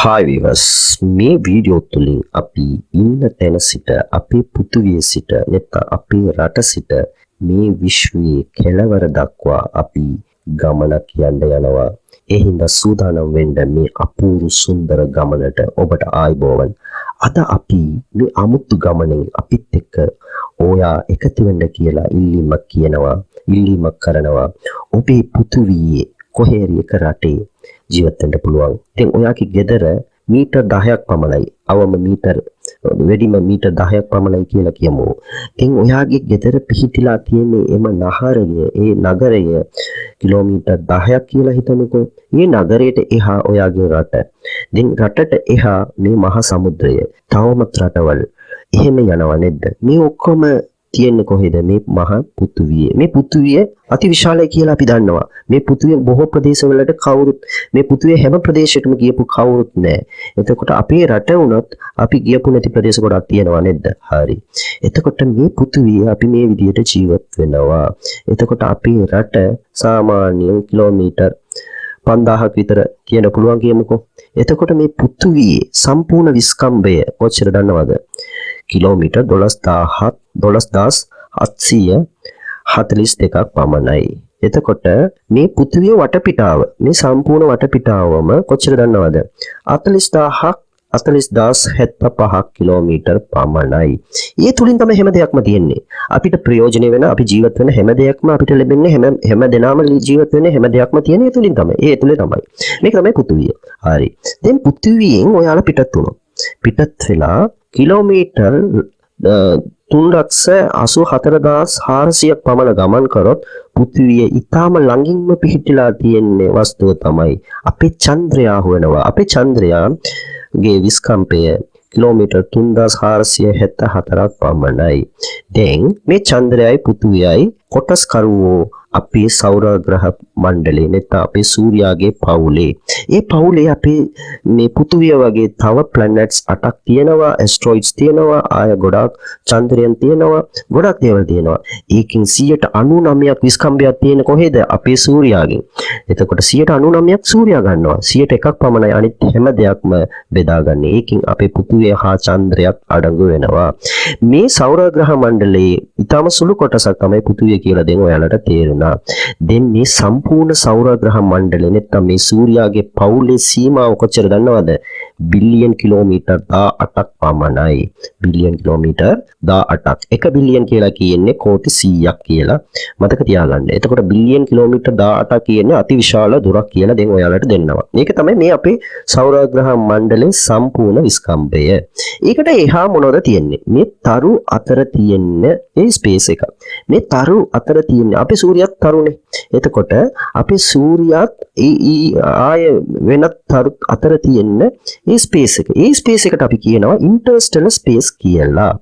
Hi viewers, මේ video තුලින් අපි ඉන්න තැන සිට අපේ පෘථිවියේ සිට නැත්නම් අපේ රට සිට මේ විශ්වයේ කෙළවර දක්වා අපි ගමනක් යන්න යනවා. ඒ හින්දා සූදානම් වෙන්න මේ අපූර්ව සුන්දර ගමනට ඔබට ආයුබෝවන්. අද අපි මේ අමුතු ගමනෙන් අපිත් එක්ක ඔයා එකතු වෙන්න කියලා ඉල්ලීමක් කරනවා. ඔබේ පෘථිවියේ කොහේ හරි එක රටේ ජීවත් වෙන්න පුළුවන්. ඉතින් ඔයාගේ ගෙදර මීටර් 10ක් පමණයි. අවම මීටර් වැඩිම මීටර් 10ක් පමණයි කියලා කියමු. ඉතින් ඔයාගේ ගෙදර පිහිටලා තියෙන එම නගරය කිලෝමීටර් 10ක් කියලා හිතමුකෝ. මේ නගරයට එහා ඔයාගේ රට. ඉතින් රටට එහා මේ මහා සමුද්‍රය. තවමත් රටවල් එහෙම යනවා නේද? මේ ඔක්කොම තියෙන්නේ කොහෙද? මේ මහා පෘථුවියේ. මේ පෘථුවිය අතිවිශාලයි කියලා අපි දන්නවා. මේ පෘථුවිය බොහෝ ප්‍රදේශවලට කවුරුත් මේ පෘථුවිය හැම ප්‍රදේශයකම ගියපු කවුරුත් නැහැ. එතකොට අපේ රට වුණත් අපි ගියපු නැති ප්‍රදේශ ගොඩක් තියෙනවා නේද? හරි. එතකොට මේ පෘථුවිය අපි මේ විදිහට ජීවත් වෙනවා. එතකොට අපේ රට සාමාන්‍යයෙන් කිලෝමීටර් 5000ක් විතර කියන්න පුළුවන් කියමුකෝ. එතකොට මේ පෘථුවියේ සම්පූර්ණ විස්කම්භය කොච්චර දන්නවද? කිලෝමීටර් 12842ක් පමණයි. එතකොට මේ පෘථිවිය වටපිටාව මේ සම්පූර්ණ වටපිටාවම කොච්චර දන්නවද? 40075 කිලෝමීටර් පමණයි. ඒ තුලින් තමයි හැම දෙයක්ම තියෙන්නේ. අපිට ප්‍රයෝජන වෙන අපි ජීවත් වෙන හැම දෙයක්ම අපිට ලැබෙන්නේ හැම දෙනාම ජීවත් වෙන්නේ හැම දෙයක්ම තියෙන ඒ තුලින් තමයි. ඒ තුලේ තමයි. මේක තමයි පෘථිවිය. හරි. දැන් පෘථිවියෙන් ඔයාලා පිටත් වුණා. පිටත් වෙලා කිලෝමීටර් 384400ක් පමණ ගමන් කරොත් පෘථිවිය ඊටම ළඟින්ම පිහිටලා තියෙන වස්තුව තමයි අපේ චන්ද්‍රයා වෙනවා. අපේ චන්ද්‍රයාගේ විස්කම්පය කිලෝමීටර් 3474ක් පමණයි. දැන් මේ චන්ද්‍රයයි පෘථිවියයි කොටස් කරවෝ අපේ සෞරග්‍රහ මණ්ඩලයේ නැත්නම් අපේ සූර්යාගේ පවුලේ. ඒ පවුලේ අපේ මේ පෘථිවිය වගේ තව ප්ලැනට්ස් 8ක් තියෙනවා, ඇස්ට්‍රොයිඩ්ස් තියෙනවා, ආය ගොඩක් චන්ද්‍රයන් තියෙනවා, ගොඩක් දේවල් තියෙනවා. ඒකෙන් 99ක් විස්කම්භයක් තියෙන කොහෙද? අපේ සූර්යාගෙන්. එතකොට 99ක් සූර්යා ගන්නවා. 101ක් පමණයි අනිත් හැම දෙයක්ම බෙදාගන්නේ. ඒකෙන් අපේ පෘථිවිය හා චන්ද්‍රයක් අඩංගු වෙනවා. මේ සෞරග්‍රහ මණ්ඩලයේ ඊටම සුළු කොටසක් තමයි පෘථිවිය කියලා දෙන ඔයාලට තේරෙනවා. දැන් මේ සම්පූර්ණ සෞරග්‍රහ මණ්ඩලය නැත්නම් මේ සූර්යාගේ පවුලේ සීමාව කොච්චර දන්නවද? බිලියන් කිලෝමීටර් 18ක් පමණයි. Billion kilometre 18ක්. 1 බිලියන් කියලා කියන්නේ කෝටි 100ක් කියලා මතක තියාගන්න. එතකොට බිලියන් කිලෝමීටර් 18ක් කියන්නේ අතිවිශාල දුරක් කියලා දැන් ඔයාලට දෙන්නවා. මේක තමයි මේ අපේ සෞරග්‍රහ මණ්ඩලයේ සම්පූර්ණ විස්කම්භය. ඒකට එහා මොනවද තියෙන්නේ? මේ තරු අතර තියෙන ඒ ස්පේස් එක. මේ තරු අතර තියෙන අපේ සූර්යයත් තරුනේ. එතකොට අපේ සූර්යයත් ආය වෙනත් තරු අතර තියෙන ඒ ස්පේස් එක. ඒ ස්පේස් එකට අපි කියනවා ඉන්ටර්ස්ටෙලර් ස්පේස් කියලා.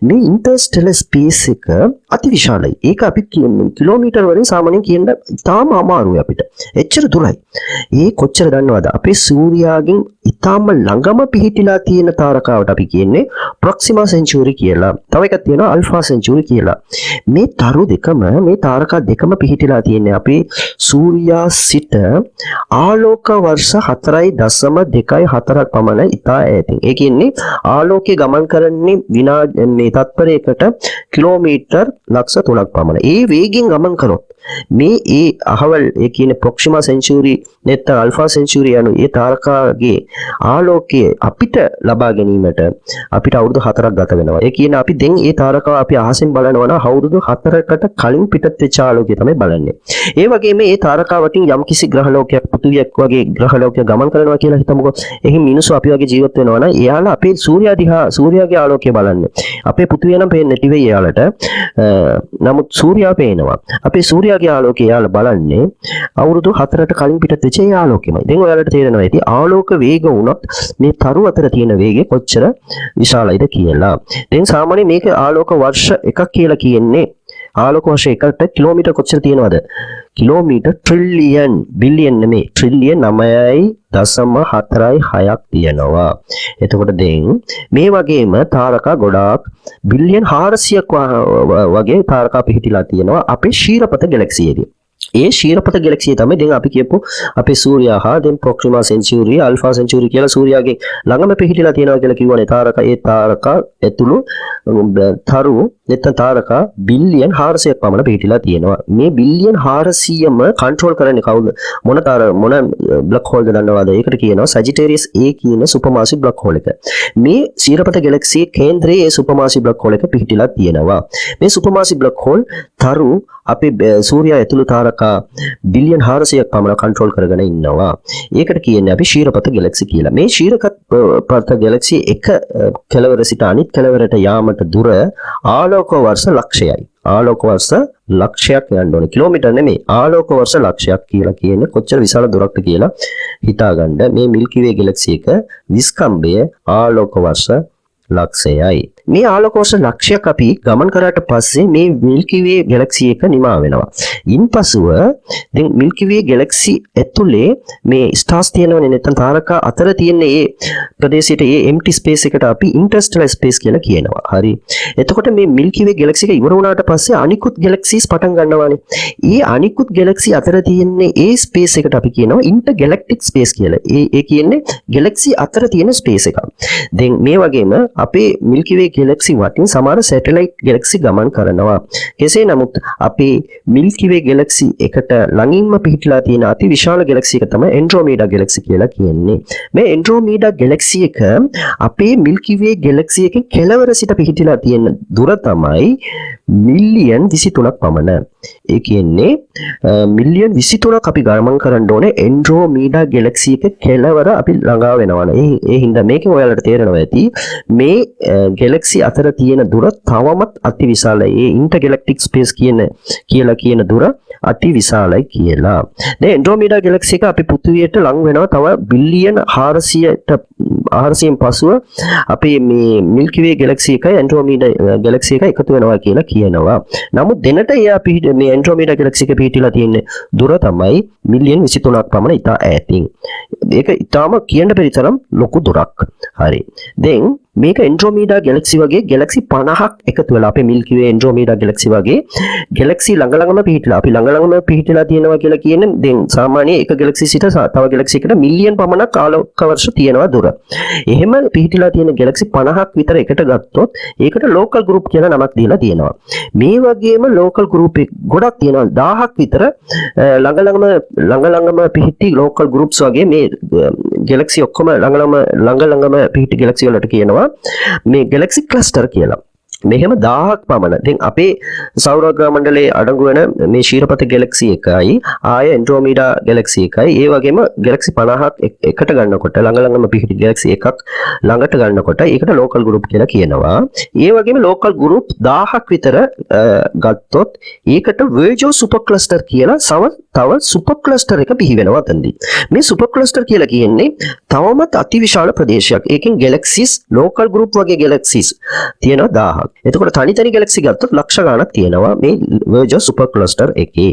මේ ඉන්ටර්ස්ටෙලර් ස්පේස් එක අතිවිශාලයි. ඒක අපි කිලෝමීටර් වලින් සාමාන්‍යයෙන් කියන්න ඉතාම අමාරුයි අපිට. එච්චර දුරයි. ඒ කොච්චර දන්නවද? අපේ සූර්යාගෙන් ඉතාම ළඟම පිහිටිලා තියෙන තාරකාවට අපි කියන්නේ ප්‍රොක්සිමා සෙන්චුරි කියලා. තව එකක් තියෙනවා අල්ෆා සෙන්චුරි කියලා. මේ තරු දෙකම මේ තාරකා දෙකම පිහිටිලා තියෙන්නේ අපේ සූර්යා සිට ආලෝක වර්ෂ 4.24ක් පමණ ඉතා ඈතින්. ඒ කියන්නේ ආලෝකයේ ගමන් කරන්නේ මේ තත්පරයකට කිලෝමීටර් ලක්ෂ 3ක් පමණ. ඒ වේගයෙන් ගමන් කරොත් මේ අහවල් ඒ කියන්නේ ප්‍රොක්සිමා සෙන්චුරි නැත්නම් අල්ෆා සෙන්චුරි යන ඒ තාරකාගේ ආලෝකය අපිට ලබා ගැනීමට අපිට අවුරුදු 4ක් ගත වෙනවා. ඒ කියන්නේ අපි දැන් ඒ තාරකාව අපි අහසෙන් බලනවා නම් අවුරුදු 4කට කලින් පිටත් වෙච්ච ආලෝකය තමයි බලන්නේ. ඒ වගේම මේ තාරකාවටින් යම්කිසි ග්‍රහලෝකයක් පෘථිවියක් වගේ ග්‍රහලෝකයක් ගමන් කරනවා කියලා හිතමුකෝ. එහි මිනිස්සු අපි වගේ ජීවත් වෙනවා නම් එයාලා අපේ සූර්යාගේ ආලෝකය බලන්නේ. අපේ පෘථිවිය නම් පේන්නේ නැති වෙයි එයාලට. නමුත් සූර්යා පේනවා. අපේ සූර්යාගේ ආලෝකය එයාලා බලන්නේ අවුරුදු 4ට කලින් පිටත් වෙච්ච ඒ ආලෝකයමයි. දැන් ඔයාලට තේරෙනවා ඇති ආලෝක වේග වුණත් මේ තරු අතර තියෙන වේගය කොච්චර විශාලයිද කියලා. දැන් සාමාන්‍යයෙන් මේක ආලෝක වර්ෂ එකක් කියලා කියන්නේ ආලෝක වර්ෂ එකකට කිලෝමීටර් කොච්චර තියෙනවද? කිලෝමීටර් ට්‍රිලියන් බිලියන් නෙමෙයි ට්‍රිලියන් 9.46ක් තියෙනවා. එතකොට දැන් මේ වගේම තාරකා ගොඩාක් බිලියන් 400ක් වගේ තාරකා පිහිටිලා තියෙනවා අපේ ශීරපත ගැලැක්සියේදී. ඒ ශීරපත ගැලැක්සිය තමයි දැන් අපි කියපු අපේ සූර්යයා හා දැන් ප්‍රොක්සිමා සෙන්චුරි අල්ෆා සෙන්චුරි කියලා සූර්යාගේ ළඟම පිහිටලා තියෙනවා කියලා කිව්වනේ තාරකා. ඒ තාරකා ඇතුළු තරු නැත්නම් තාරකා බිලියන් 400ක් පමණ පිහිටලා තියෙනවා. මේ බිලියන් 400ම කන්ට්‍රෝල් කරන්නේ කවුද? මොන බ්ලැක් හෝල්ද දන්නවද? ඒකට කියනවා සැජිටේරියස් A කියන සුපර්මාසිව් බ්ලැක් හෝල් එක. මේ ශීරපත ගැලැක්සියේ කේන්ද්‍රයේ ඒ සුපර්මාසිව් බ්ලැක් හෝල් එක පිහිටලා තියෙනවා. මේ සුපර්මාසිව් බ්ලැක් හෝල් තරු අපේ සූර්යයා ඇතුළු තාරකා බිලියන් 400ක් පමණ කන්ට්‍රෝල් කරගෙන ඉන්නවා. ඒකට කියන්නේ අපි ශීරපත ගැලැක්සි කියලා. මේ ශීරපත ගැලැක්සි එක කෙළවර සිට අනිත් කෙළවරට යාමට දුර ආලෝක වර්ෂ ලක්ෂයයි. ආලෝක වර්ෂ ලක්ෂයක් යන්න ඕනේ. කිලෝමීටර් නෙමෙයි. ආලෝක වර්ෂ ලක්ෂයක් කියලා කියන්නේ කොච්චර විශාල දුරක්ද කියලා හිතාගන්න. මේ මිල්කි වේ ගැලැක්සි එක විස්කම්භය ආලෝක වර්ෂ ලක්ෂයයි. මේ ආලෝක වර්ෂ ලක්ෂයක් අපි ගමන් කරාට පස්සේ මේ මිල්කි වේ ගැලැක්සි එක නිමා වෙනවා. ඉන්පසුව දැන් මිල්කි වේ ගැලැක්සි ඇතුලේ මේ ස්ටාර්ස් තියෙනවනේ නැත්නම් තාරකා අතර තියෙන මේ ප්‍රදේශයට මේ එම්ටි ස්පේස් එකට අපි ඉන්ටර්ස්ටෙලර් ස්පේස් කියලා කියනවා. හරි. එතකොට මේ මිල්කි වේ ගැලැක්සි එක ඉවර වුණාට පස්සේ අනිකුත් ගැලැක්සිස් පටන් ගන්නවානේ. මේ අනිකුත් ගැලැක්සි අතර තියෙන ඒ ස්පේස් එකට අපි කියනවා ඉන්ටර් ගැලැක්ටික් ස්පේස් කියලා. ඒ කියන්නේ ගැලැක්සි අතර තියෙන ස්පේස් එක. දැන් මේ වගේම අපේ මිල්කි වේ ගැලැක්සි වටින් සමහර සැටලයිට් ගැලැක්සි ගමන් කරනවා. කෙසේ නමුත් අපේ මිල්කි වේ ගැලැක්සි එකට ළඟින්ම පිහිටලා තියෙන අති විශාල ගැලැක්සි එක තමයි ඇන්ඩ්‍රොමීඩා ගැලැක්සි කියලා කියන්නේ. මේ ඇන්ඩ්‍රොමීඩා ගැලැක්සි එක අපේ මිල්කි වේ ගැලැක්සි එකේ කෙළවර සිට පිහිටලා තියෙන දුර තමයි මිලියන් 23ක් පමණ. ඒ කියන්නේ මිලියන් 23ක් අපි ගමන් කරන්න ඕනේ ඇන්ඩ්‍රොමීඩා ගැලැක්සි එක කෙළවර අපි ළඟා වෙනවනේ. ඒ හින්දා මේකෙන් ඔයාලට තේරෙනවා ඇති මේ ගැලැක්සි අතර තියෙන දුර තවමත් අති විශාලයි. ඒ ඉන්ටර්ගැලැක්ටික් ස්පේස් කියලා කියන දුර අති විශාලයි කියලා. දැන් ඇන්ඩ්‍රොමීඩා ගැලැක්සි එක අපි පෘථිවියට ලං වෙනවා තව බිලියන් 400න් පසුව අපේ මේ මිල්කි වේ ගැලැක්සි එකයි ඇන්ඩ්‍රොමීඩා ගැලැක්සි එක එකතු වෙනවා කියලා කියනවා. නමුත් දෙනට මේ ඇන්ඩ්‍රොමීඩා ගැලැක්සි එක පිහිටලා තියෙන දුර තමයි මිලියන් 23ක් පමණ ඉතා ඈතින්. ඒක ඉතාම කියන්න බැරි තරම් ලොකු දුරක්. හරි. දැන් මේක ඇන්ඩ්‍රොමීඩා ගැලැක්සි වගේ ගැලැක්සි 50ක් එකතු වෙලා අපේ මිල්කි වේ ඇන්ඩ්‍රොමීඩා ගැලැක්සි වගේ ගැලැක්සි ළඟ පිහිටලා අපි ළඟ පිහිටලා තියෙනවා කියලා කියන්නේ දැන් සාමාන්‍ය එක ගැලැක්සි සිට තව ගැලැක්සි එකකට මිලියන් පමණක් ආලෝක වර්ෂ තියෙනවා දුර. එහෙම පිහිටලා තියෙන ගැලැක්සි 50ක් විතර එකට ගත්තොත් ඒකට ලෝකල් ගෲප් කියලා නමක් දීලා තියෙනවා. මේ වගේම ලෝකල් ගෲප් ගොඩක් තියෙනවා 1000ක් විතර ළඟ පිහිටි ලෝකල් ගෲප්ස් වගේ මේ ගැලැක්සි ඔක්කොම ළඟ පිහිටි ගැලැක්සි වලට කියනවා මේ ගැලැක්සි ක්ලස්ටර් කියලා. මෙහෙම 1000ක් පමණ. දැන් අපේ සෞරග්‍රහ මණ්ඩලයේ අඩංගු වෙන මේ ශීරපත ගැලැක්සි එකයි ආය ඇන්ඩ්‍රොමීඩා ගැලැක්සි එකයි ඒ වගේම ගැලැක්සි 50ක් එකට ගන්නකොට ළඟම පිහිටි ගැලැක්සි එකක් ළඟට ගන්නකොට ඒකට ලෝකල් ගෲප් කියලා කියනවා. ඒ වගේම ලෝකල් ගෲප් 1000ක් විතර ගත්තොත් ඒකට වර්ජෝ සුපර් ක්ලස්ටර් කියලා තව සුපර් ක්ලස්ටර් එක බිහි වෙනවා තන්දි. මේ සුපර් ක්ලස්ටර් කියලා කියන්නේ තවමත් අතිවිශාල ප්‍රදේශයක්. ඒකෙන් ගැලැක්සිස් ලෝකල් ගෲප් වගේ ගැලැක්සිස් තියෙනවා 1000ක්. එතකොට තනි ගැලැක්සි ගත්තොත් ලක්ෂ ගණක් තියෙනවා මේ වර්ජෝ සුපර් ක්ලස්ටර් එකේ.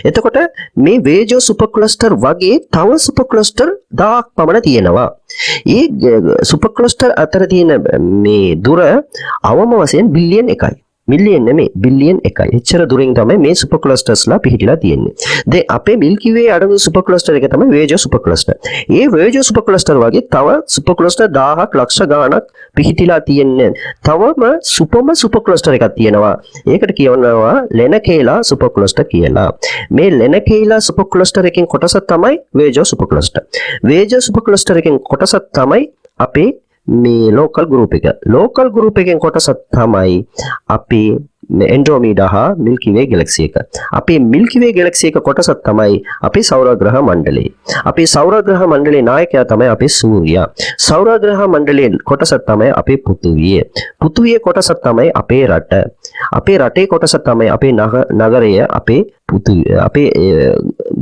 එතකොට මේ වර්ජෝ සුපර් ක්ලස්ටර් වගේ තව සුපර් ක්ලස්ටර් 1000ක් පමණ තියෙනවා. මේ සුපර් ක්ලස්ටර් අතර තියෙන මේ දුර අවම වශයෙන් බිලියන් 1යි. මිලියන් නෙමෙයි බිලියන් 1යි. එච්චර දුරින් තමයි මේ සුපර් ක්ලස්ටර්ස්ලා පිහිටලා තියෙන්නේ. දැන් අපේ මිල්කි වේ අඩංගු සුපර් ක්ලස්ටර් එක තමයි වර්ජෝ සුපර් ක්ලස්ටර්. මේ වර්ජෝ සුපර් ක්ලස්ටර් වගේ තව සුපර් ක්ලස්ටර් 1000ක් ලක්ෂ ගණනක් පිහිටලා තියෙන්නේ. තවම සුපර් ක්ලස්ටර් එකක් තියෙනවා. ඒකට කියනවා ලෙනකේලා සුපර් ක්ලස්ටර් කියලා. මේ ලෙනකේලා සුපර් ක්ලස්ටර් එකෙන් කොටසක් තමයි වර්ජෝ සුපර් ක්ලස්ටර්. වර්ජෝ සුපර් ක්ලස්ටර් එකෙන් කොටසක් තමයි අපේ මේ ලෝකල් ගෲප් එක. ලෝකල් ගෲප් එකෙන් කොටසක් තමයි අපේ ඇන්ඩ්‍රොමීඩා හා මිල්කි වේ ගැලැක්සි එක. අපේ මිල්කි වේ ගැලැක්සි එක කොටසක් තමයි අපේ සෞරග්‍රහ මණ්ඩලය. අපේ සෞරග්‍රහ මණ්ඩලයේ නායකයා තමයි අපේ සූර්යයා. සෞරග්‍රහ මණ්ඩලයේ කොටසක් තමයි අපේ පෘථිවිය. පෘථිවියේ කොටසක් තමයි අපේ රට. අපේ රටේ කොටසක් තමයි අපේ නගරය, අපේ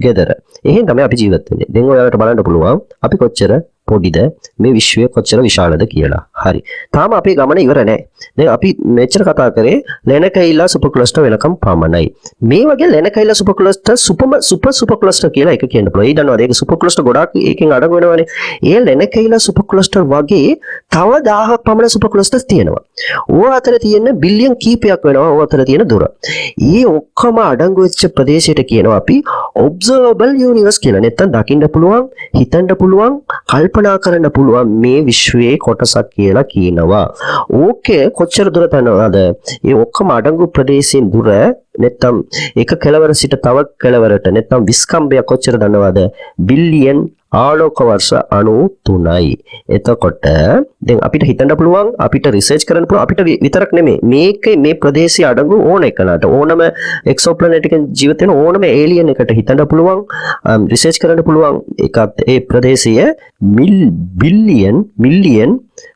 ගෙදර. එහෙන් තමයි අපි ජීවත් වෙන්නේ. දැන් ඔයාලට බලන්න පුළුවන් අපි කොච්චර පොඩිද මේ විශ්වය කොච්චර විශාලද කියලා. හරි. තාම අපේ ගමන ඉවර නැහැ. දැන් අපි මෙච්චර කතා කරේ ලෙනකැයිලා සුපර් ක්ලස්ටර් වෙනකම් පමණයි. මේ වගේ ලෙනකැයිලා සුපර් ක්ලස්ටර් සුපර් ක්ලස්ටර් කියලා එක කියන්න පුළුවන්. ඒ දන්නවද? ඒක සුපර් ක්ලස්ටර් ගොඩාක් ඒකෙන් අඩංගු වෙනවනේ. ඒ ලෙනකැයිලා සුපර් ක්ලස්ටර් වගේ තව 1000ක් පමණ සුපර් ක්ලස්ටර්ස් තියෙනවා. ඕවා අතර තියෙන බිලියන් කීපයක් වෙනවා ඕවා අතර තියෙන දුර. ඊ ඔක්කොම අඩංගු වෙච්ච ප්‍රදේශයට කියනවා අපි ඔබ්සර්වබල් යුනිවර්ස් කියලා. නැත්තම් දකින්න පුළුවන්, හිතන්න පුළුවන්, කල්පනා කරන්න පුළුවන් මේ විශ්වයේ කොටසක් කියලා කියනවා. ඕකේ කොච්චර දුර තනවාද? ඒ ඔක්කොම අඩංගු ප්‍රදේශයෙන් දුර නැත්තම් එක කෙළවර සිට තව කෙළවරට නැත්තම් විස්කම්බයක් කොච්චර දන්නවද? බිලියන් ආලෝක වර්ෂ 93යි. එතකොට දැන් අපිට හිතන්න පුළුවන්, අපිට රිසර්ච් කරන්න පුළුවන්, අපිට විතරක් නෙමෙයි මේකේ මේ ප්‍රදේශයේ අඩංගු ඕන එකකට ඕනම එක්සෝප්ලැනට් එකෙන් ජීවත් වෙන ඕනම ඒලියන් එකට හිතන්න පුළුවන්, රිසර්ච් කරන්න පුළුවන්. ඒකත් ඒ ප්‍රදේශයේ බිලියන්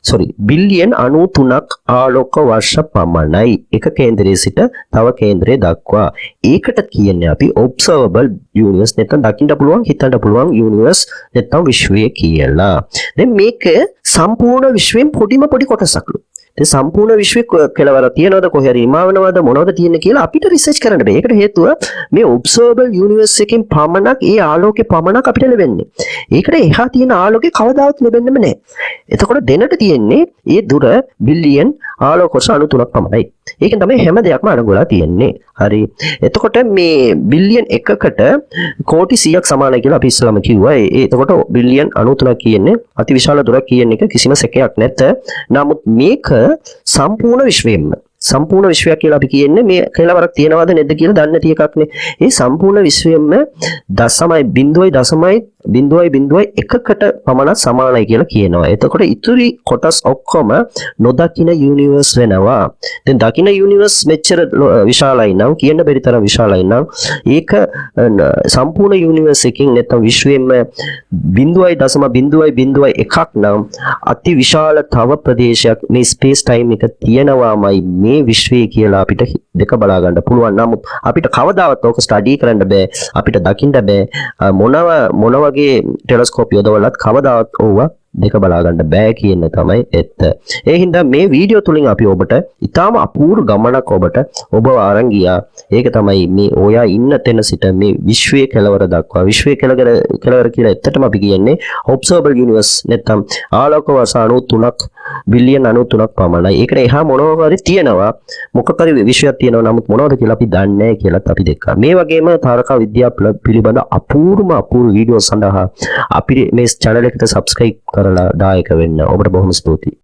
93ක් ආලෝක වර්ෂ පමණයි එක කේන්දරයේ සිට තව කේන්දරයේ දක්වා. ඒකට කියන්නේ අපි ඔබ්සර්වබල් යුනිවර්ස් නැත්නම් දකින්න පුළුවන්, හිතන්න පුළුවන් යුනිවර්ස් නැත්නම් විශ්වය කියලා. දැන් මේක සම්පූර්ණ විශ්වයෙන් පොඩි කොටසක්ලු. ඒ සම්පූර්ණ විශ්වයේ කෙලවර තියනවද, කොහේ හරි හිමාවනවද, මොනවද තියෙන්නේ කියලා අපිට රිසර්ච් කරන්න බෑ. ඒකට හේතුව මේ ඔබ්සර්වබල් යුනිවර්ස් එකෙන් පමණක් ඒ ආලෝකේ පමණක් අපිට ලැබෙන්නේ. ඒකට එහා තියෙන ආලෝකේ කවදාවත් ලැබෙන්නෙම නෑ. එතකොට දෙන්නට තියෙන්නේ ඒ දුර බිලියන් ආලෝක වර්ෂ 93ක් පමණයි. ඒකෙන් තමයි හැම දෙයක්ම අඩංගුලා තියෙන්නේ. හරි. එතකොට මේ බිලියන් එකකට කෝටි 100ක් සමානයි කියලා අපි ඉස්සෙල්ලාම කිව්වා. එතකොට බිලියන් 93ක් කියන්නේ අතිවිශාල දුරක් කියන එක කිසිම සැකයක් නැත. නමුත් මේක සම්පූර්ණ විශ්වයක් කියලා අපි කියන්නේ මේ කෙලවරක් තියනවද නැද්ද කියලා දන්නේ නැති එකක්නේ. ඒ සම්පූර්ණ විශ්වයෙන්ම 0.0.1කට පමණ සමානයි කියලා කියනවා. එතකොට ඉතුරු කොටස් ඔක්කොම නොදකින යුනිවර්ස් වෙනවා. දැන් දකින යුනිවර්ස් මෙච්චර විශාලයි නම්, කියන්න බැරි තරම් විශාලයි නම්, ඒක සම්පූර්ණ යුනිවර්ස් එකකින් නැත්නම් විශ්වයෙන්ම 0.0.1ක් නම් අති විශාල තව ප්‍රදේශයක් මේ ස්පේස් ටයිම් එක තියෙනවාමයි මේ විශ්වය කියලා අපිට දෙක බලා ගන්න පුළුවන්. නමුත් අපිට කවදාවත් ඕක ස්ටඩි කරන්න බෑ, අපිට දකින්න බෑ. මොන වගේ ටෙලස්කෝප් යොදවලත් කවදාවත් ඕවා දෙක බලා ගන්න බෑ කියන තමයි ඇත්ත. ඒ හින්දා මේ වීඩියෝ තුලින් අපි ඔබට ඊටාම අපූර්ව ගමනක් ඔබව අරන් ගියා. ඒක තමයි මේ ඔයා ඉන්න තැන සිට මේ විශ්වයේ කෙලවර දක්වා. විශ්වයේ කෙලවර කියලා ඇත්තටම අපි කියන්නේ ඔබ්සර්වබල් යුනිවර්ස් නැත්නම් ආලෝක වර්ෂ 93ක් බිලියන් 93ක් පමණයි. ඒකට එහා මොනවා හරි තියෙනවා. මොකක් හරි විශ්වයක් තියෙනවා. නමුත් මොනවද කියලා අපි දන්නේ නැහැ කියලාත් අපි දැක්කා. මේ වගේම තාරකා විද්‍යාව පිළිබඳ අපූර්ව වීඩියෝ සඳහා අපි මේ channel එකට subscribe කරලා දායක වෙන්න. ඔබට බොහොම ස්තුතියි.